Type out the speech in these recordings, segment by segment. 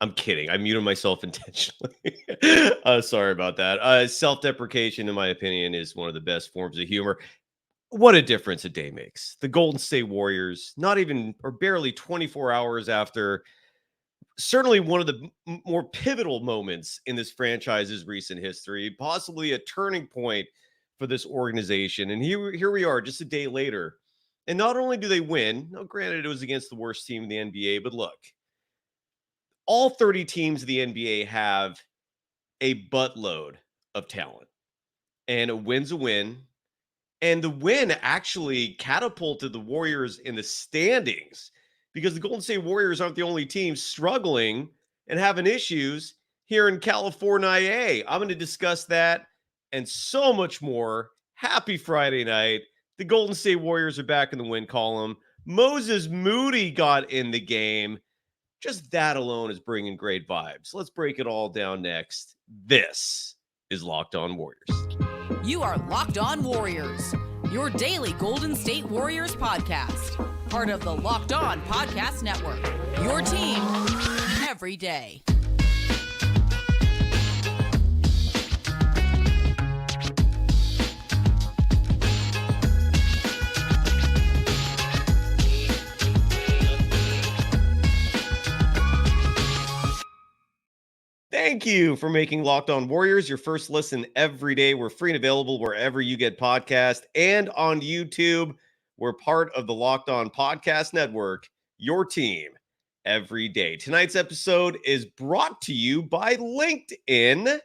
I'm kidding. I muted myself intentionally. Sorry about that. Self-deprecation, in my opinion, is one of the best forms of humor. What a difference a day makes. The Golden State Warriors, not even or barely 24 hours after certainly one of the more pivotal moments in this franchise's recent history, possibly a turning point for this organization. And here we are, just a day later. And not only do they win, now granted it was against the worst team in the NBA, but look, all 30 teams of the NBA have a buttload of talent, and a win's a win. And the win actually catapulted the Warriors in the standings because the Golden State Warriors aren't the only team struggling and having issues here in California. I'm going to discuss that and so much more. Happy Friday night. The Golden State Warriors are back in the win column. Moses Moody got in the game. Just that alone is bringing great vibes. Let's break it all down next. This is Locked On Warriors. You are Locked On Warriors, your daily Golden State Warriors podcast. Part of the Locked On Podcast Network, your team every day. Thank you for making Locked On Warriors your first listen every day. We're free and available wherever you get podcasts and on YouTube. We're part of the Locked On Podcast Network, your team every day. Tonight's episode is brought to you by LinkedIn.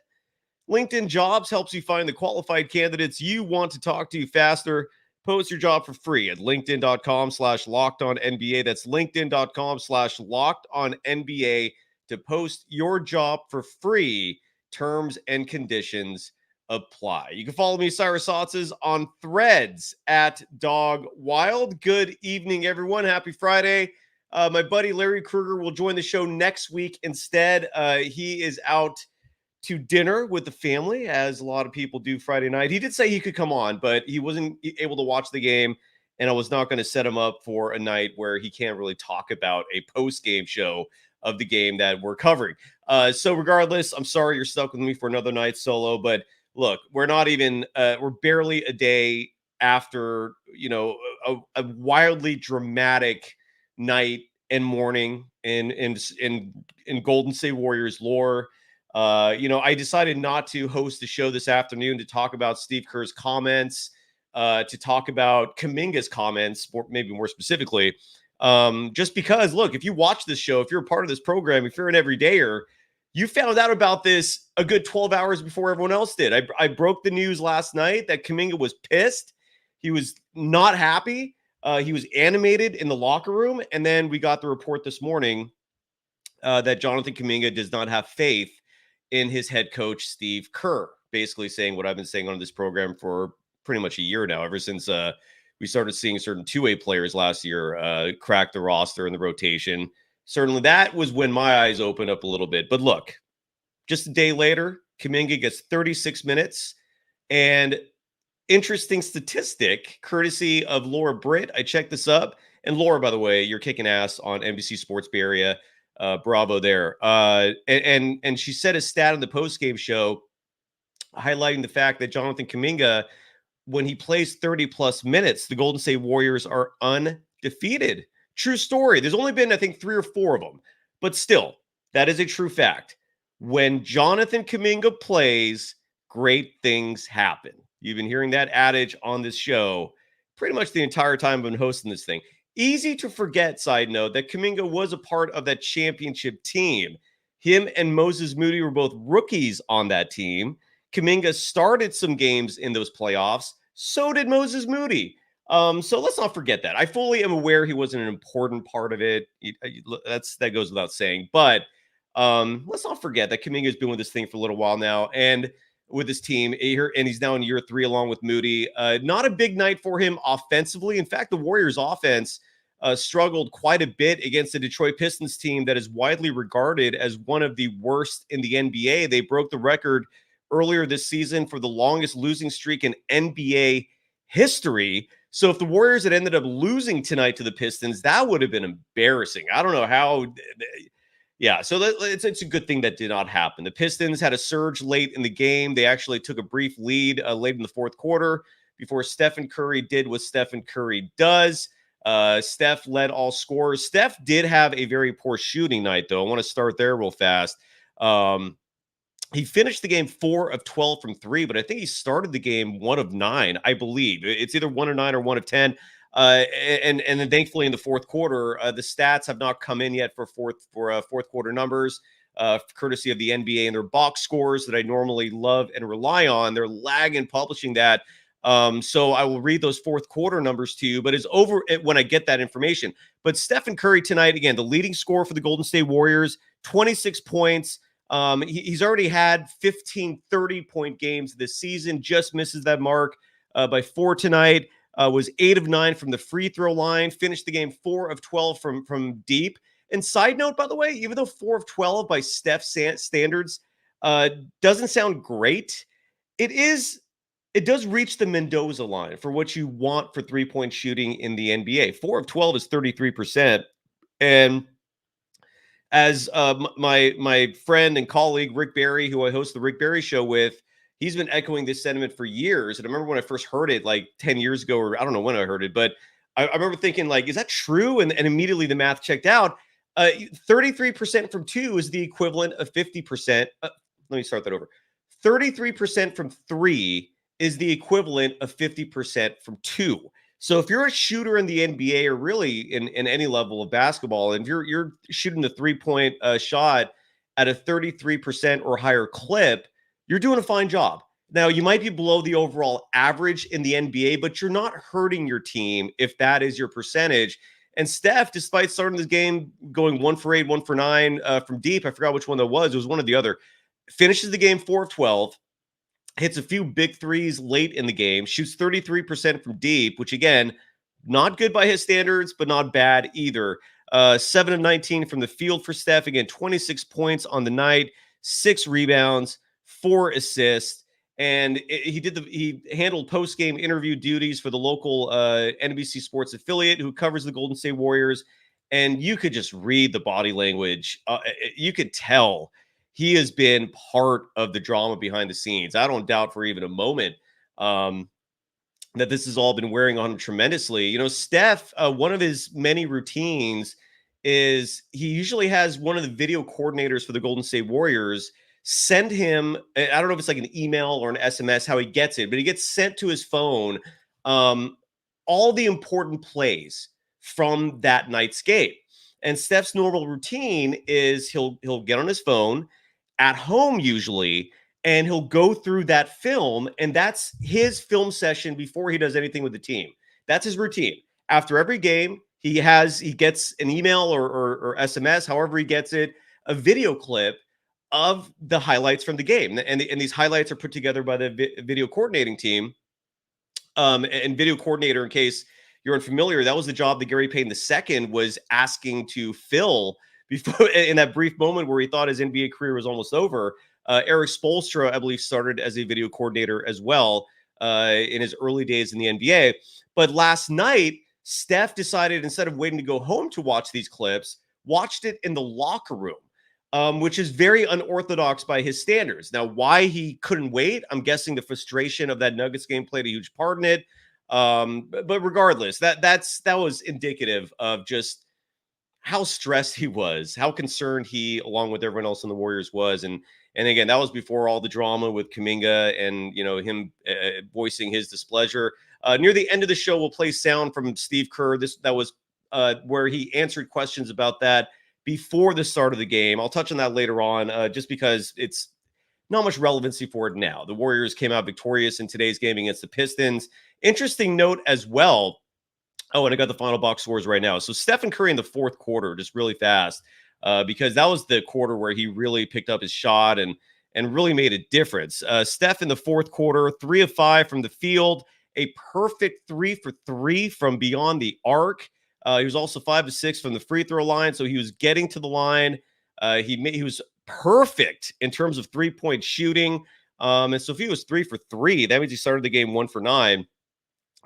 LinkedIn Jobs helps you find the qualified candidates you want to talk to faster. Post your job for free at linkedin.com/lockedonnba. That's linkedin.com/lockedonnba. to post your job for free. Terms and conditions apply. You can follow me, Cyrus Saatsaz, on Threads at Dog Wild. Good evening, everyone. Happy Friday. My buddy Larry Kruger will join the show next week instead. He is out to dinner with the family, as a lot of people do Friday night. He did say he could come on, but he wasn't able to watch the game, and I was not going to set him up for a night where he can't really talk about a post-game show of the game that we're covering. So regardless, I'm sorry you're stuck with me for another night solo, but look, we're not even, we're barely a day after, a wildly dramatic night and morning in Golden State Warriors lore. I decided not to host the show this afternoon to talk about Steve Kerr's comments, to talk about Kaminga's comments, maybe more specifically, just because, look, if you watch this show, if you're a part of this program, if you're an everydayer, you found out about this a good 12 hours before everyone else did. I broke the news last night that Kaminga was pissed. He was not happy. He was animated in the locker room. And then we got the report this morning that Jonathan Kuminga does not have faith in his head coach, Steve Kerr, basically saying what I've been saying on this program for pretty much a year now, ever since we started seeing certain two-way players last year crack the roster and the rotation. Certainly that was when my eyes opened up a little bit. But look, just a day later, Kaminga gets 36 minutes. And interesting statistic, courtesy of Laura Britt. I checked this up. And Laura, by the way, you're kicking ass on NBC Sports Bay Area. Bravo there. And she said a stat on the postgame show highlighting the fact that Jonathan Kuminga, when he plays 30-plus minutes, the Golden State Warriors are undefeated. True story. There's only been, I think, 3 or 4 of them. But still, that is a true fact. When Jonathan Kuminga plays, great things happen. You've been hearing that adage on this show pretty much the entire time I've been hosting this thing. Easy to forget, side note, that Kaminga was a part of that championship team. Him and Moses Moody were both rookies on that team. Kaminga started some games in those playoffs. So did Moses Moody. So let's not forget that. I fully am aware he wasn't an important part of it. That goes without saying. But let's not forget that Kaminga has been with this thing for a little while now, and with his team here, and he's now in year 3 along with Moody. Not a big night for him offensively. In fact, the Warriors offense struggled quite a bit against the Detroit Pistons team that is widely regarded as one of the worst in the NBA. They broke the record earlier this season for the longest losing streak in NBA history. So if the Warriors had ended up losing tonight to the Pistons, that would have been embarrassing. I don't know how, Yeah, so it's a good thing that did not happen. The Pistons had a surge late in the game. They actually took a brief lead late in the fourth quarter before Stephen Curry did what Stephen Curry does. Steph led all scorers. Steph did have a very poor shooting night, though. I want to start there real fast. He finished the game 4 of 12 from 3, but I think he started the game 1 of 9, I believe. It's either 1 of 9 or 1 of 10. And then thankfully in the fourth quarter, the stats have not come in yet for fourth quarter numbers, courtesy of the NBA and their box scores that I normally love and rely on. They're lagging publishing that. So I will read those fourth quarter numbers to you, but it's over when I get that information. But Stephen Curry tonight, again, the leading scorer for the Golden State Warriors, 26 points. He's already had 15 30-point games this season, just misses that mark by 4 tonight. Was 8 of 9 from the free throw line, finished the game 4 of 12 from deep. And side note, by the way, even though 4 of 12 by Steph standards doesn't sound great, it does reach the Mendoza line for what you want for three-point shooting in the NBA. 4 of 12 is 33%. And as my friend and colleague, Rick Barry, who I host the Rick Barry Show with, he's been echoing this sentiment for years. And I remember when I first heard it, like 10 years ago, or I don't know when I heard it, but I remember thinking, like, is that true? And immediately the math checked out. 33% from 2 is the equivalent of 50%. Let me start that over. 33% from 3 is the equivalent of 50% from 2. So if you're a shooter in the NBA or really in any level of basketball, and you're shooting the three-point shot at a 33% or higher clip, you're doing a fine job. Now, you might be below the overall average in the NBA, but you're not hurting your team if that is your percentage. And Steph, despite starting this game going 1 for 8, 1 for 9 from deep, I forgot which one that was. It was one or the other. Finishes the game 4 of 12. Hits a few big threes late in the game, shoots 33% from deep, which, again, not good by his standards, but not bad either. 7 of 19 from the field for Steph. Again, 26 points on the night, 6 rebounds, 4 assists. And he handled post-game interview duties for the local NBC Sports affiliate who covers the Golden State Warriors. And you could just read the body language. You could tell he has been part of the drama behind the scenes. I don't doubt for even a moment that this has all been wearing on him tremendously. You know, Steph, one of his many routines is he usually has one of the video coordinators for the Golden State Warriors send him, I don't know if it's like an email or an SMS, how he gets it, but he gets sent to his phone all the important plays from that night's game. And Steph's normal routine is he'll get on his phone at home usually, and he'll go through that film, and that's his film session before he does anything with the team. That's his routine. After every game, he gets an email or SMS, however he gets it, a video clip of the highlights from the game. And these highlights are put together by the video coordinating team. And video coordinator, in case you're unfamiliar, that was the job that Gary Payton II was asking to fill before in that brief moment where he thought his NBA career was almost over. Eric Spoelstra, I believe, started as a video coordinator as well in his early days in the NBA. But last night, Steph decided, instead of waiting to go home to watch these clips, watched it in the locker room, which is very unorthodox by his standards. Now, why he couldn't wait, I'm guessing the frustration of that Nuggets game played a huge part in it. But regardless, that was indicative of just how stressed he was, how concerned he, along with everyone else in the Warriors, was. And again, that was before all the drama with Kaminga and, you know, him voicing his displeasure. Near the end of the show, we'll play sound from Steve Kerr. That was where he answered questions about that before the start of the game. I'll touch on that later on, just because it's not much relevancy for it now. The Warriors came out victorious in today's game against the Pistons. Interesting note as well. Oh, and I got the final box scores right now. So Stephen Curry in the fourth quarter, just really fast, because that was the quarter where he really picked up his shot and really made a difference. Steph in the fourth quarter, 3 of 5 from the field, a perfect 3 for 3 from beyond the arc. He was also 5 of 6 from the free throw line, so he was getting to the line. He was perfect in terms of 3-point shooting. And so if he was 3 for 3, that means he started the game 1 for 9.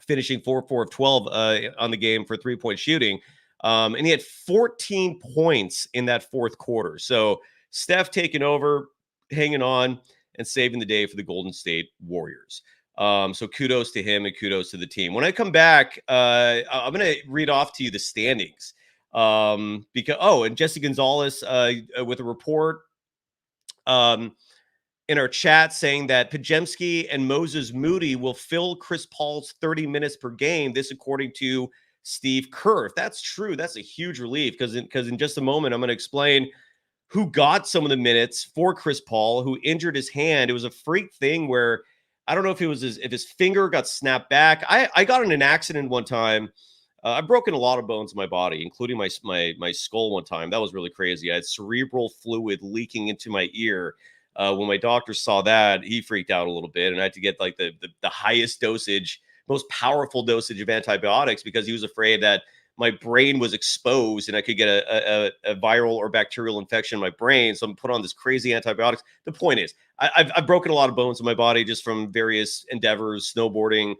Finishing 4 of 12 on the game for 3-point shooting. And he had 14 points in that fourth quarter. So Steph taking over, hanging on, and saving the day for the Golden State Warriors. So kudos to him and kudos to the team. When I come back, I'm going to read off to you the standings. And Jesse Gonzalez with a report in our chat saying that Podziemski and Moses Moody will fill Chris Paul's 30 minutes per game. This according to Steve Kerr. If that's true, that's a huge relief because in just a moment, I'm going to explain who got some of the minutes for Chris Paul, who injured his hand. It was a freak thing where I don't know if his finger got snapped back. I got in an accident one time. I've broken a lot of bones in my body, including my skull one time. That was really crazy. I had cerebral fluid leaking into my ear. When my doctor saw that, he freaked out a little bit, and I had to get like the highest dosage, most powerful dosage of antibiotics because he was afraid that my brain was exposed and I could get a viral or bacterial infection in my brain. So I'm put on this crazy antibiotics. The point is, I've broken a lot of bones in my body just from various endeavors, snowboarding,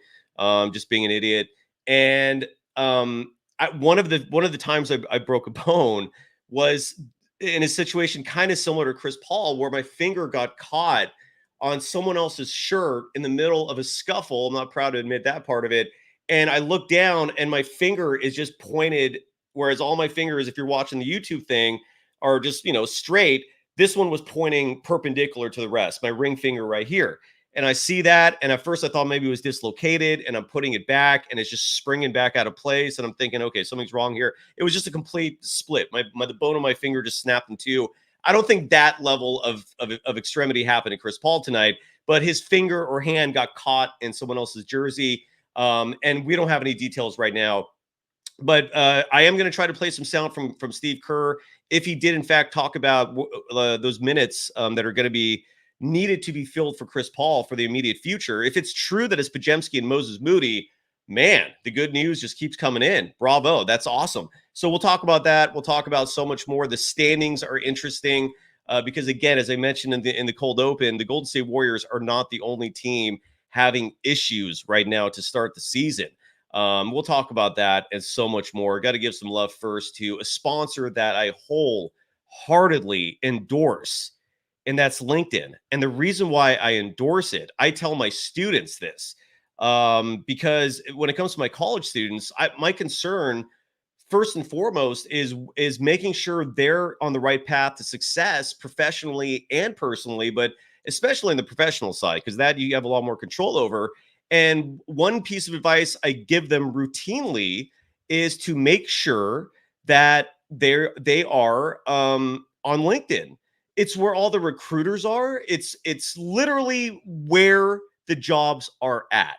just being an idiot. And one of the times I broke a bone was in a situation kind of similar to Chris Paul, where my finger got caught on someone else's shirt in the middle of a scuffle. I'm not proud to admit that part of it. And I look down and my finger is just pointed, whereas all my fingers, if you're watching the YouTube thing, are just, straight. This one was pointing perpendicular to the rest, my ring finger right here. And I see that. And at first I thought maybe it was dislocated, and I'm putting it back and it's just springing back out of place. And I'm thinking, okay, something's wrong here. It was just a complete split. The bone of my finger just snapped in two. I don't think that level of extremity happened to Chris Paul tonight, but his finger or hand got caught in someone else's jersey. And we don't have any details right now. But I am going to try to play some sound from Steve Kerr if he did, in fact, talk about those minutes that are going to be needed to be filled for Chris Paul for the immediate future. If it's true that it's Podziemski and Moses Moody, man, the good news just keeps coming in. Bravo. That's awesome. So we'll talk about that. We'll talk about so much more. The standings are interesting because, again, as I mentioned in the cold open, the Golden State Warriors are not the only team having issues right now to start the season. We'll talk about that and so much more. Got to give some love first to a sponsor that I wholeheartedly endorse, and that's LinkedIn. And the reason why I endorse it, I tell my students this, because when it comes to my college students, my concern first and foremost is making sure they're on the right path to success professionally and personally, but especially in the professional side, because that you have a lot more control over. And one piece of advice I give them routinely is to make sure that they are on LinkedIn. It's where all the recruiters are. It's literally where the jobs are at.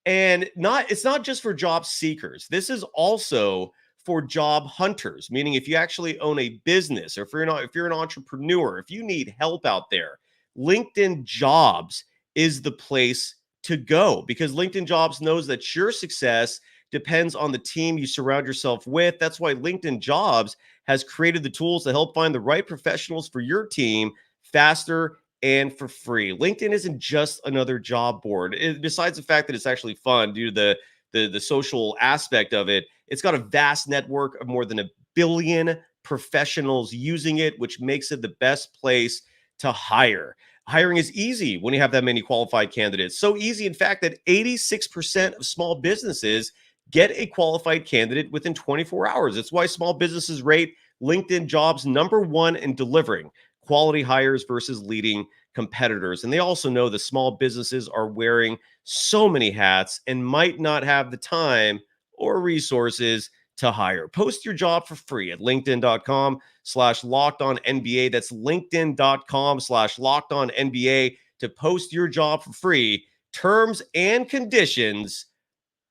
And it's not just for job seekers. This is also for job hunters, meaning if you actually own a business, or if you're an entrepreneur, if you need help out there, LinkedIn Jobs is the place to go, because LinkedIn Jobs knows that your success depends on the team you surround yourself with. That's why LinkedIn Jobs has created the tools to help find the right professionals for your team faster and for free. LinkedIn isn't just another job board. Besides the fact that it's actually fun due to the social aspect of it, it's got a vast network of more than 1 billion professionals using it, which makes it the best place to hire. Hiring is easy when you have that many qualified candidates. So easy, in fact, that 86% of small businesses get a qualified candidate within 24 hours. That's why small businesses rate LinkedIn Jobs number one in delivering quality hires versus leading competitors. And they also know that small businesses are wearing so many hats and might not have the time or resources to hire. Post your job for free at linkedin.com/lockedonnba. That's linkedin.com/lockedonnba to post your job for free. Terms and conditions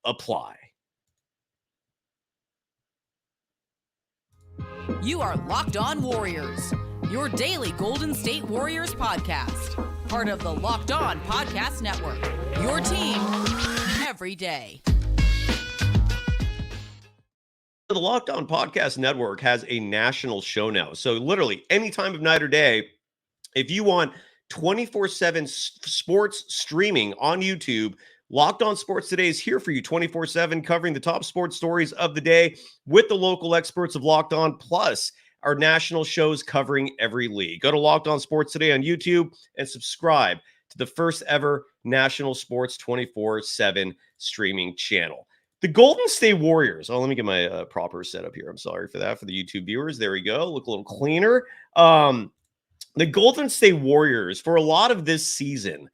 apply. You are Locked On Warriors, your daily Golden State Warriors podcast. Part of the Locked On Podcast Network, your team every day. The Locked On Podcast Network has a national show now. So literally any time of night or day, if you want 24/7 sports streaming on YouTube Locked On Sports Today is here for you 24/7, covering the top sports stories of the day with the local experts of Locked On, plus our national shows covering every league. Go to Locked On Sports Today on YouTube and subscribe to the first ever national sports 24/7 streaming channel. The Golden State Warriors. Oh, let me get my proper setup here. I'm sorry for that for the YouTube viewers. There we go. Look a little cleaner. The Golden State Warriors, for a lot of this season,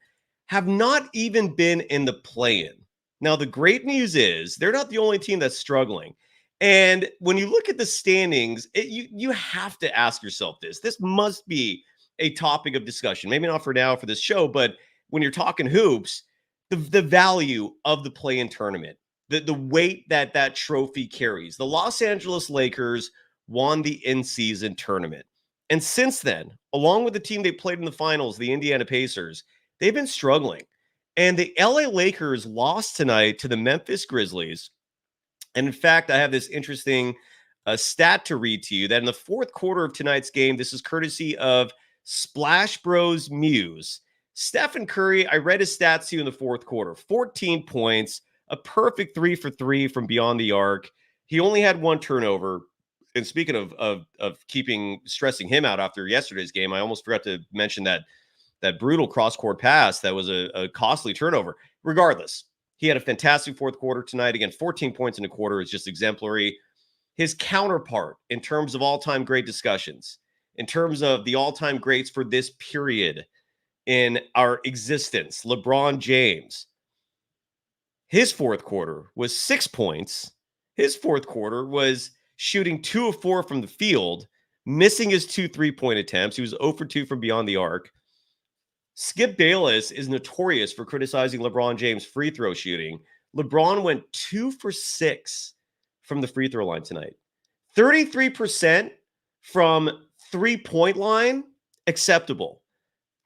have not even been in the play-in. Now, the great news is they're not the only team that's struggling. And when you look at the standings, you have to ask yourself this. This must be a topic of discussion. Maybe not for now for this show, but when you're talking hoops, the value of the play-in tournament, the weight that trophy carries. The Los Angeles Lakers won the in-season tournament. And since then, along with the team they played in the finals, the Indiana Pacers, they've been struggling. And the LA Lakers lost tonight to the Memphis Grizzlies. And in fact, I have this interesting stat to read to you that in the fourth quarter of tonight's game, this is courtesy of Splash Bros Muse. Stephen Curry, I read his stats to you in the fourth quarter. 14 points, a perfect 3 for 3 from beyond the arc. He only had one turnover. And speaking of stressing him out after yesterday's game, I almost forgot to mention that brutal cross-court pass that was a costly turnover. Regardless, he had a fantastic fourth quarter tonight. Again, 14 points in a quarter is just exemplary. His counterpart in terms of all-time great discussions, in terms of the all-time greats for this period in our existence, LeBron James, his fourth quarter was 6 points. His fourth quarter was shooting 2 of 4 from the field, missing his 2 3-point attempts. He was 0 for 2 from beyond the arc. Skip Bayless is notorious for criticizing LeBron James' free throw shooting. LeBron went 2 for 6 from the free throw line tonight. 33% from three-point line, acceptable.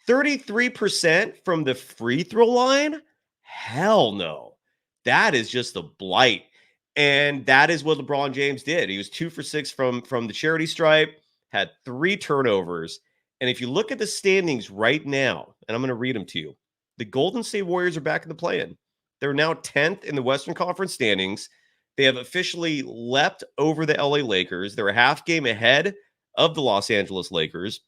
33% from the free throw line, hell no. That is just a blight. And that is what LeBron James did. He was 2 for 6 from the charity stripe, had 3 turnovers. And if you look at the standings right now, and I'm going to read them to you, the Golden State Warriors are back in the play-in. They're now 10th in the Western Conference standings. They have officially leapt over the LA Lakers. They're a half game ahead of the Los Angeles Lakers.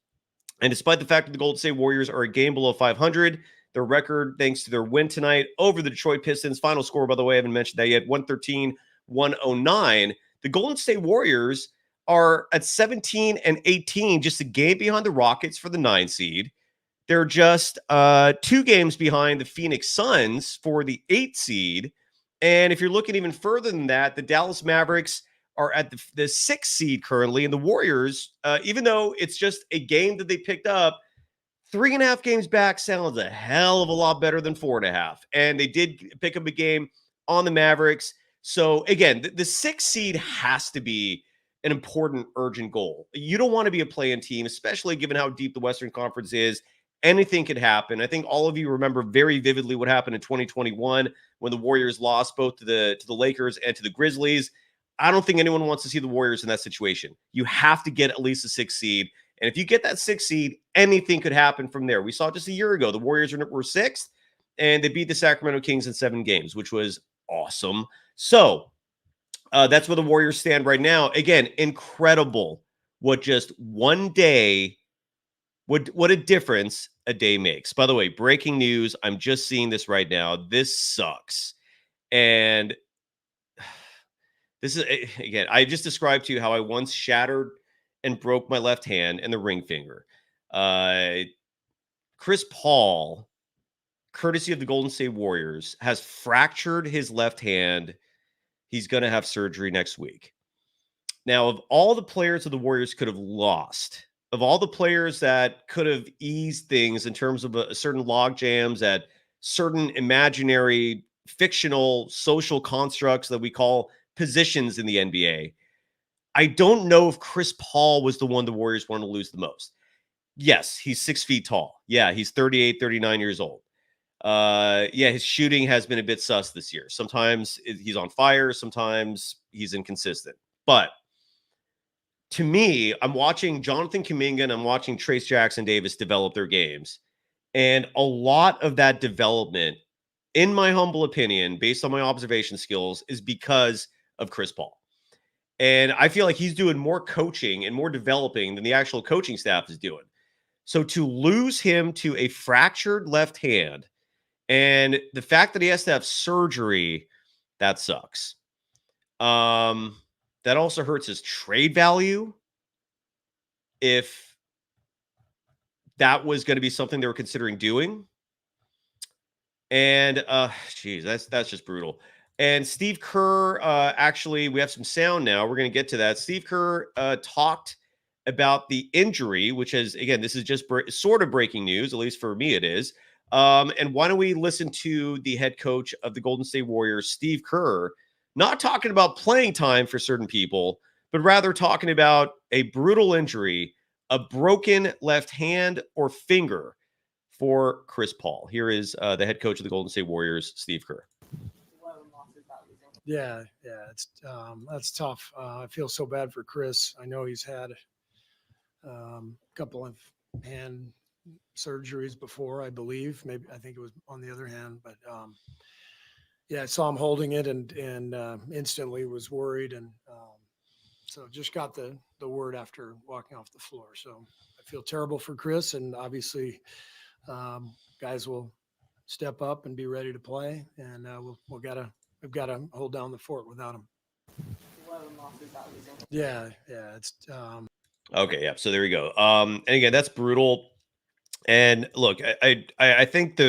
And despite the fact that the Golden State Warriors are a game below 500, their record, thanks to their win tonight over the Detroit Pistons, final score, by the way, I haven't mentioned that yet, 113-109. The Golden State Warriors are at 17-18, just a game behind the Rockets for the 9 seed. They're just 2 games behind the Phoenix Suns for the 8 seed. And if you're looking even further than that, the Dallas Mavericks are at the 6 seed currently. And the Warriors, even though it's just a game that they picked up, 3.5 games back sounds a hell of a lot better than 4.5. And they did pick up a game on the Mavericks. So again, the 6 seed has to be an important, urgent goal. You don't want to be a play-in team, especially given how deep the Western Conference is. Anything could happen. I think all of you remember very vividly what happened in 2021 when the Warriors lost both to the Lakers and to the Grizzlies. I don't think anyone wants to see the Warriors in that situation. You have to get at least a 6 seed. And if you get that 6 seed, anything could happen from there. We saw just a year ago, the Warriors were 6th, and they beat the Sacramento Kings in 7 games, which was awesome. So that's where the Warriors stand right now. Again, incredible what just one day, what a difference a day makes. By the way, breaking news, I'm just seeing this right now. This sucks. And this is, again, I just described to you how I once shattered and broke my left hand and the ring finger. Chris Paul, courtesy of the Golden State Warriors, has fractured his left hand. He's going to have surgery next week. Now, of all the players of the Warriors could have lost, of all the players that could have eased things in terms of a certain log jams at certain imaginary, fictional, social constructs that we call positions in the NBA, I don't know if Chris Paul was the one the Warriors wanted to lose the most. Yes, he's 6 feet tall. Yeah, he's 38, 39 years old. His shooting has been a bit sus this year. Sometimes he's on fire. Sometimes he's inconsistent. But to me, I'm watching Jonathan Kuminga and I'm watching Trace Jackson Davis develop their games. And a lot of that development in my humble opinion, based on my observation skills, is because of Chris Paul. And I feel like he's doing more coaching and more developing than the actual coaching staff is doing. So to lose him to a fractured left hand and the fact that he has to have surgery, that sucks. That also hurts his trade value. If that was going to be something they were considering doing. And geez, that's just brutal. And Steve Kerr, actually, we have some sound now. We're going to get to that. Steve Kerr talked about the injury, which is, again, this is just sort of breaking news, at least for me it is. And why don't we listen to the head coach of the Golden State Warriors, Steve Kerr, not talking about playing time for certain people, but rather talking about a brutal injury, a broken left hand or finger for Chris Paul. Here is the head coach of the Golden State Warriors, Steve Kerr. Yeah, that's tough. I feel so bad for Chris. I know he's had a couple of hand surgeries before, I believe. Maybe I think it was on the other hand, but yeah, I saw him holding it and instantly was worried, and so just got the word after walking off the floor. So I feel terrible for Chris, and obviously guys will step up and be ready to play, and we've got to hold down the fort without him. Yeah, it's okay, yeah. So there we go. And again, that's brutal. And look, I think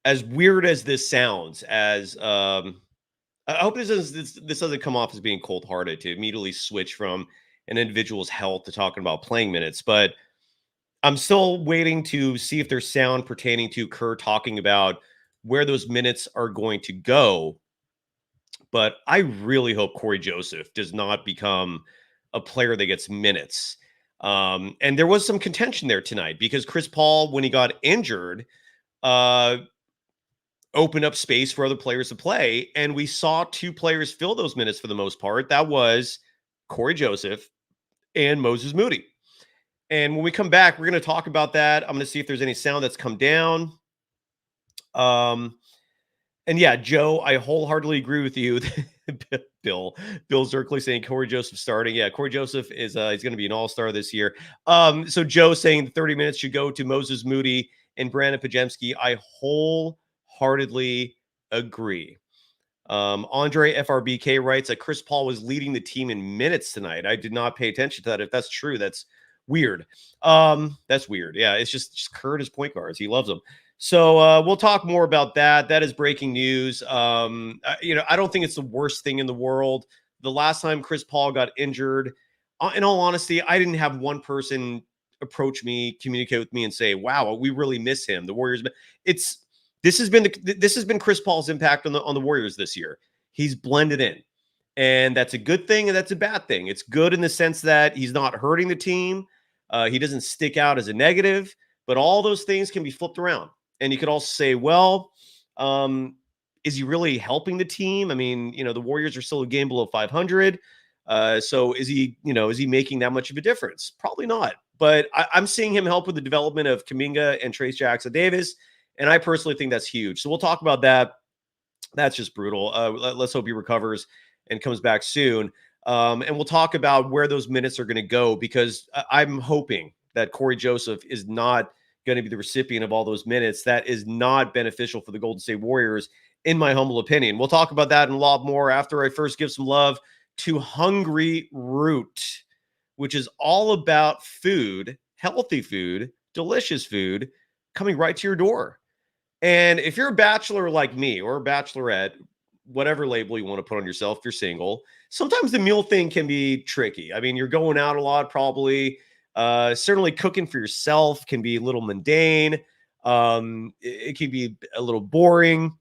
as weird as this sounds, as I hope this doesn't come off as being cold-hearted to immediately switch from an individual's health to talking about playing minutes, but I'm still waiting to see if there's sound pertaining to Kerr talking about where those minutes are going to go. But I really hope Corey Joseph does not become a player that gets minutes. And there was some contention there tonight because Chris Paul, when he got injured, opened up space for other players to play. And we saw two players fill those minutes for the most part. That was Corey Joseph and Moses Moody. And when we come back, we're going to talk about that. I'm going to see if there's any sound that's come down. And yeah, Joe, I wholeheartedly agree with you. Bill Zirkley saying Corey Joseph starting. Yeah, Corey Joseph is he's going to be an all-star this year. So Joe saying 30 minutes should go to Moses Moody and Brandon Pajemski. I wholeheartedly agree. Andre FRBK writes that Chris Paul was leading the team in minutes tonight. I did not pay attention to that. If that's true, that's weird. That's weird. Yeah, it's just Kurt as point guards. He loves them. So we'll talk more about that. That is breaking news. I don't think it's the worst thing in the world. The last time Chris Paul got injured, in all honesty, I didn't have one person approach me, communicate with me, and say, "Wow, we really miss him." The Warriors. This has been Chris Paul's impact on the Warriors this year. He's blended in, and that's a good thing, and that's a bad thing. It's good in the sense that he's not hurting the team. He doesn't stick out as a negative, but all those things can be flipped around. And you could also say, well, is he really helping the team? I mean, the Warriors are still a game below 500. So is he making that much of a difference? Probably not. But I'm seeing him help with the development of Kaminga and Trace Jackson-Davis. And I personally think that's huge. So we'll talk about that. That's just brutal. Let's hope he recovers and comes back soon. And we'll talk about where those minutes are going to go, because I'm hoping that Corey Joseph is not going to be the recipient of all those minutes. That is not beneficial for the Golden State Warriors, in my humble opinion. We'll talk about that and a lot more after I first give some love to Hungry Root, which is all about food, healthy food, delicious food coming right to your door. And if you're a bachelor like me or a bachelorette, whatever label you want to put on yourself, if you're single, sometimes the meal thing can be tricky. I mean, you're going out a lot, probably. Certainly cooking for yourself can be a little mundane. It can be a little boring.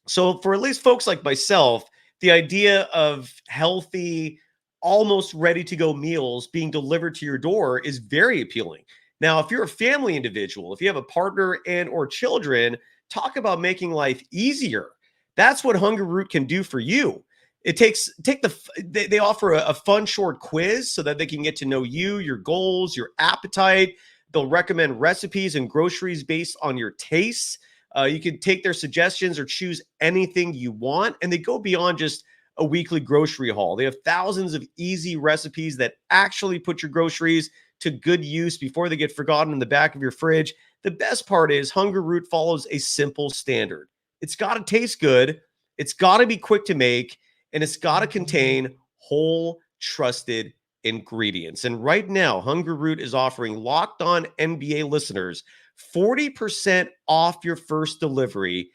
So for at least folks like myself, the idea of healthy, almost ready to go meals being delivered to your door is very appealing. Now, if you're a family individual, if you have a partner and or children, talk about making life easier. That's what Hungry Root can do for you. They offer a fun short quiz so that they can get to know you, your goals, your appetite. They'll recommend recipes and groceries based on your tastes. You can take their suggestions or choose anything you want, and they go beyond just a weekly grocery haul. They have thousands of easy recipes that actually put your groceries to good use before they get forgotten in the back of your fridge. The best part is Hungry Root follows a simple standard. It's got to taste good, it's got to be quick to make, and it's got to contain whole, trusted ingredients. And right now, Hungry Root is offering Locked On NBA listeners 40% off your first delivery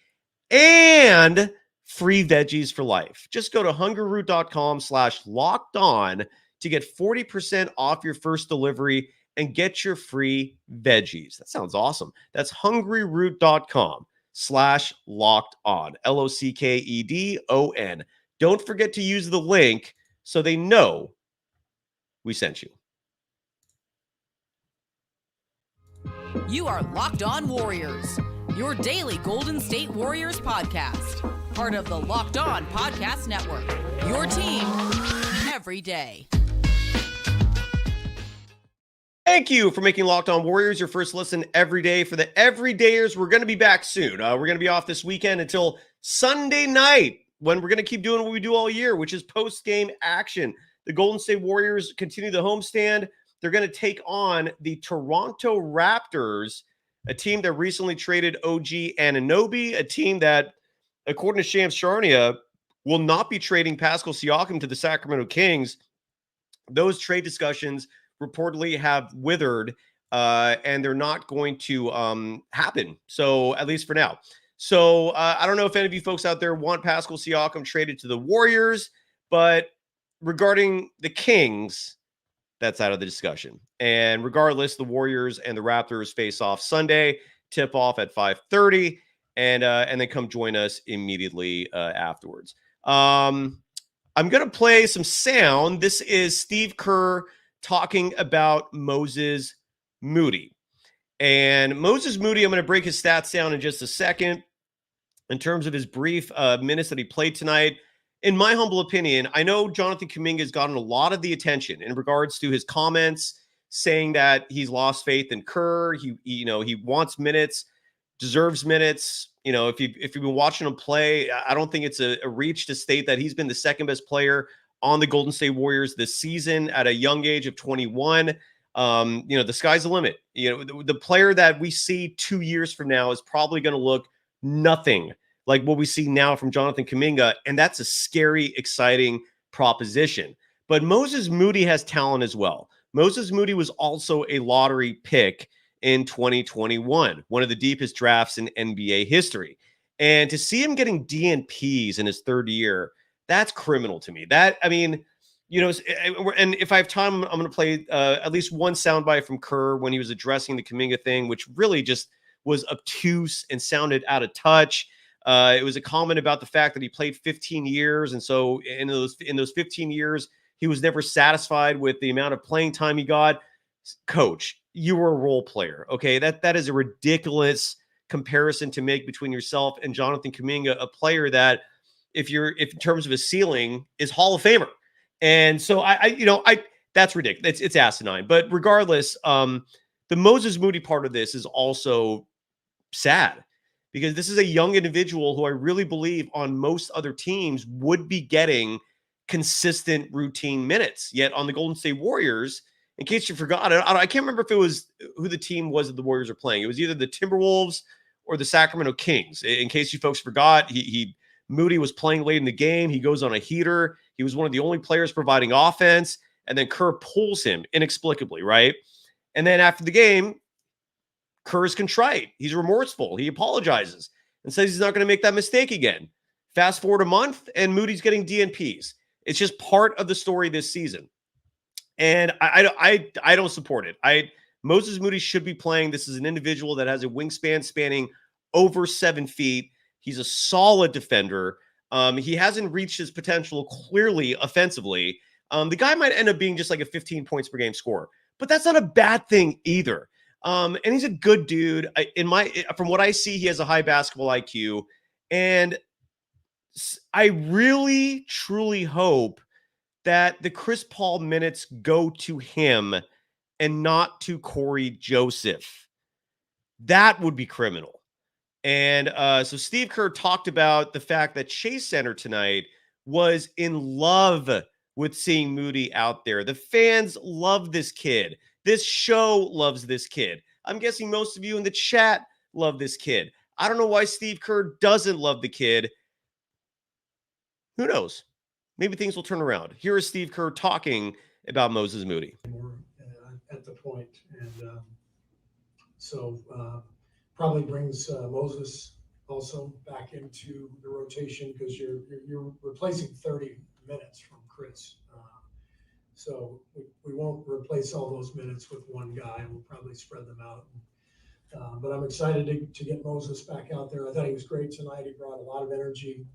and free veggies for life. Just go to hungryroot.com/locked-on to get 40% off your first delivery and get your free veggies. That sounds awesome. That's hungryroot.com/locked-on. LOCKEDON. Don't forget to use the link so they know we sent you. You are Locked On Warriors, your daily Golden State Warriors podcast. Part of the Locked On Podcast Network, your team every day. Thank you for making Locked On Warriors your first listen every day. For the everydayers, we're going to be back soon. We're going to be off this weekend until Sunday night, when we're going to keep doing what we do all year, which is post-game action. The Golden State Warriors continue the homestand. They're going to take on the Toronto Raptors, a team that recently traded OG Anunoby, a team that, according to Shams Charania, will not be trading Pascal Siakam to the Sacramento Kings. Those trade discussions reportedly have withered, and they're not going to happen. So, at least for now. So, I don't know if any of you folks out there want Pascal Siakam traded to the Warriors, but regarding the Kings, that's out of the discussion. And regardless, the Warriors and the Raptors face off Sunday, tip off at 5:30, and then come join us immediately afterwards. I'm going to play some sound. This is Steve Kerr talking about Moses Moody. And Moses Moody, I'm going to break his stats down in just a second. In terms of his brief minutes that he played tonight, in my humble opinion, I know Jonathan Kuminga has gotten a lot of the attention in regards to his comments saying that he's lost faith in Kerr. He wants minutes, deserves minutes. If you've been watching him play, I don't think it's a reach to state that he's been the second best player on the Golden State Warriors this season at a young age of 21. The sky's the limit. The player that we see 2 years from now is probably going to look nothing like what we see now from Jonathan Kuminga, and that's a scary, exciting proposition. But Moses Moody has talent as well. Moses Moody was also a lottery pick in 2021, one of the deepest drafts in NBA history. And to see him getting DNPs in his third year, that's criminal to me. And if I have time, I'm going to play at least one soundbite from Kerr when he was addressing the Kaminga thing, which really just was obtuse and sounded out of touch. It was a comment about the fact that he played 15 years. And so in those 15 years, he was never satisfied with the amount of playing time he got. Coach, you were a role player. Okay. That is a ridiculous comparison to make between yourself and Jonathan Kuminga, a player that, if in terms of a ceiling, is Hall of Famer. And so that's ridiculous. It's asinine. But regardless, the Moses Moody part of this is also sad, because this is a young individual who I really believe on most other teams would be getting consistent routine minutes. Yet on the Golden State Warriors, in case you forgot, I can't remember if it was who the team was that the Warriors are playing. It was either the Timberwolves or the Sacramento Kings. In case you folks forgot, Moody was playing late in the game. He goes on a heater. He was one of the only players providing offense, and then Kerr pulls him inexplicably, right? And then after the game, Kerr is contrite. He's remorseful. He apologizes and says he's not going to make that mistake again. Fast forward a month, and Moody's getting DNPs. It's just part of the story this season. And I don't support it. Moses Moody should be playing. This is an individual that has a wingspan spanning over 7 feet. He's a solid defender. He hasn't reached his potential clearly offensively. The guy might end up being just like a 15 points per game scorer, but that's not a bad thing either. And he's a good dude. From what I see, he has a high basketball IQ, and I really, truly hope that the Chris Paul minutes go to him and not to Corey Joseph. That would be criminal. And so Steve Kerr talked about the fact that Chase Center tonight was in love with seeing Moody out there. The fans love this kid. This show loves this kid. I'm guessing most of you in the chat love this kid. I don't know why Steve Kerr doesn't love the kid. Who knows? Maybe things will turn around. Here is Steve Kerr talking about Moses Moody. We're at the point, and so probably brings Moses also back into the rotation because you're replacing 30 minutes from Chris. So we won't replace all those minutes with one guy. We'll probably spread them out. But I'm excited to get Moses back out there. I thought he was great tonight. He brought a lot of energy.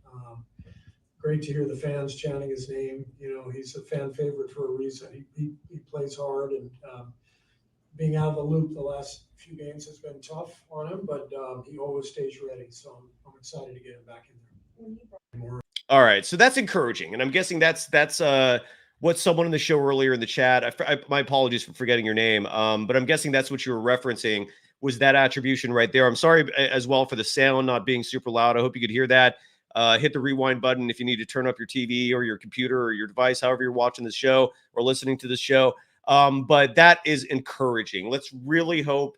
Great to hear the fans chanting his name. You know, he's a fan favorite for a reason. He plays hard, and being out of the loop the last few games has been tough on him, but he always stays ready. So I'm excited to get him back in there. All right, so that's encouraging, and I'm guessing that's what someone in the show earlier in the chat. My apologies for forgetting your name, but I'm guessing that's what you were referencing, was that attribution right there. I'm sorry as well for the sound not being super loud. I hope you could hear that. Hit the rewind button if you need to turn up your TV or your computer or your device, however you're watching this show or listening to this show. But that is encouraging. Let's really hope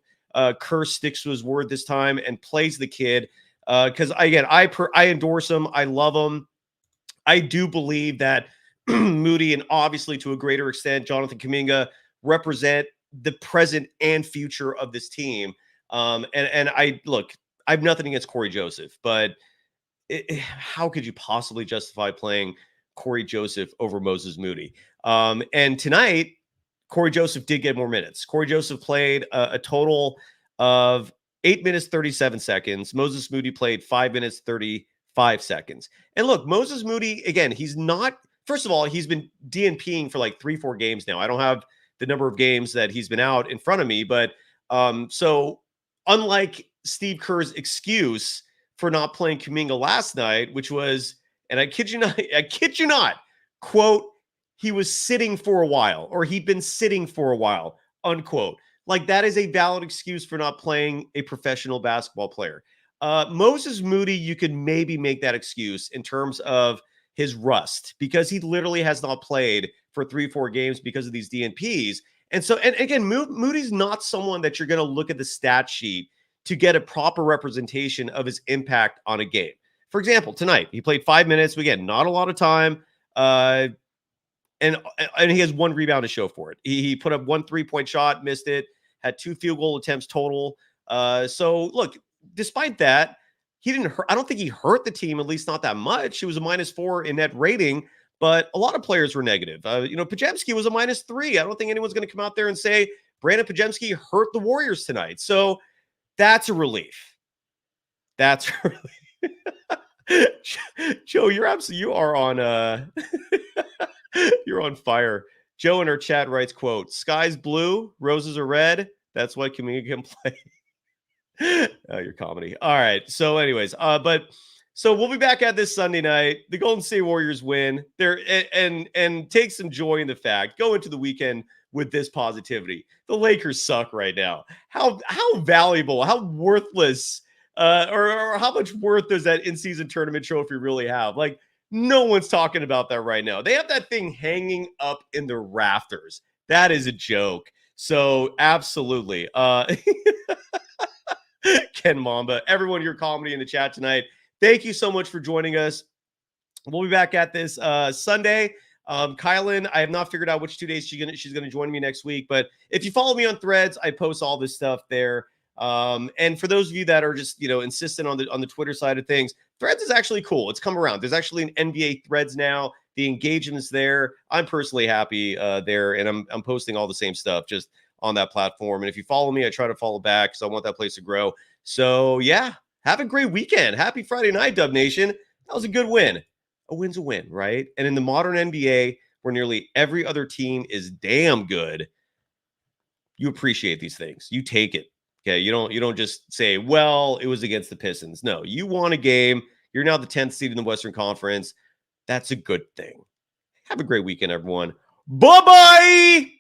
Kerr sticks to his word this time and plays the kid. Because again, I endorse him. I love him. I do believe that Moody and obviously to a greater extent Jonathan Kuminga represent the present and future of this team. And I have nothing against Corey Joseph, but how could you possibly justify playing Corey Joseph over Moses Moody? And tonight, Corey Joseph did get more minutes. Corey Joseph played a total of 8 minutes, 37 seconds. Moses Moody played 5 minutes, 35 seconds. And look, Moses Moody, again, he's not, first of all, he's been DNPing for like 3-4 games now. I don't have the number of games that he's been out in front of me, but so unlike Steve Kerr's excuse for not playing Kaminga last night, which was, and I kid you not, quote, he was sitting for a while, or he'd been sitting for a while, unquote. Like, that is a valid excuse for not playing a professional basketball player. Moses Moody, you could maybe make that excuse in terms of his rust, because he literally has not played for 3-4 games because of these DNPs. And so, and again, Moody's not someone that you're going to look at the stat sheet to get a proper representation of his impact on a game. For example, tonight, he played 5 minutes. Again, not a lot of time. And he has 1 rebound to show for it. He put up 1 3-point shot, missed it, had 2 field goal attempts total. So look, despite that, he didn't hurt. I don't think he hurt the team, at least not that much. He was a -4 in net rating, but a lot of players were negative. Podziemski was a -3. I don't think anyone's going to come out there and say Brandon Podziemski hurt the Warriors tonight. So that's a relief. That's a relief. Joe, you are on you're on fire. Joe in our chat writes, quote, "Sky's blue, roses are red. That's why Kaminga can play." Oh, your comedy. All right. So anyways, so we'll be back at this Sunday night. The Golden State Warriors win there, and take some joy in the fact, go into the weekend with this positivity. The Lakers suck right now. How valuable, how worthless, or how much worth does that in-season tournament trophy really have? Like, no one's talking about that right now. They have that thing hanging up in the rafters. That is a joke. So absolutely. Ken Mamba, everyone, your comedy in the chat tonight. Thank you so much for joining us. We'll be back at this Sunday. Kylan, I have not figured out which 2 days she's gonna join me next week. But if you follow me on Threads, I post all this stuff there. And for those of you that are just insistent on the Twitter side of things, Threads is actually cool. It's come around. There's actually an NBA Threads now. The engagement's there. I'm personally happy there, and I'm posting all the same stuff just on that platform. And if you follow me, I try to follow back because I want that place to grow. So yeah, have a great weekend. Happy Friday night, Dub Nation. That was a good win. A win's a win, right? And in the modern NBA, where nearly every other team is damn good, you appreciate these things. You take it. Okay, you don't just say, well, it was against the Pistons. No, you won a game. You're now the 10th seed in the Western Conference. That's a good thing. Have a great weekend, everyone. Bye-bye!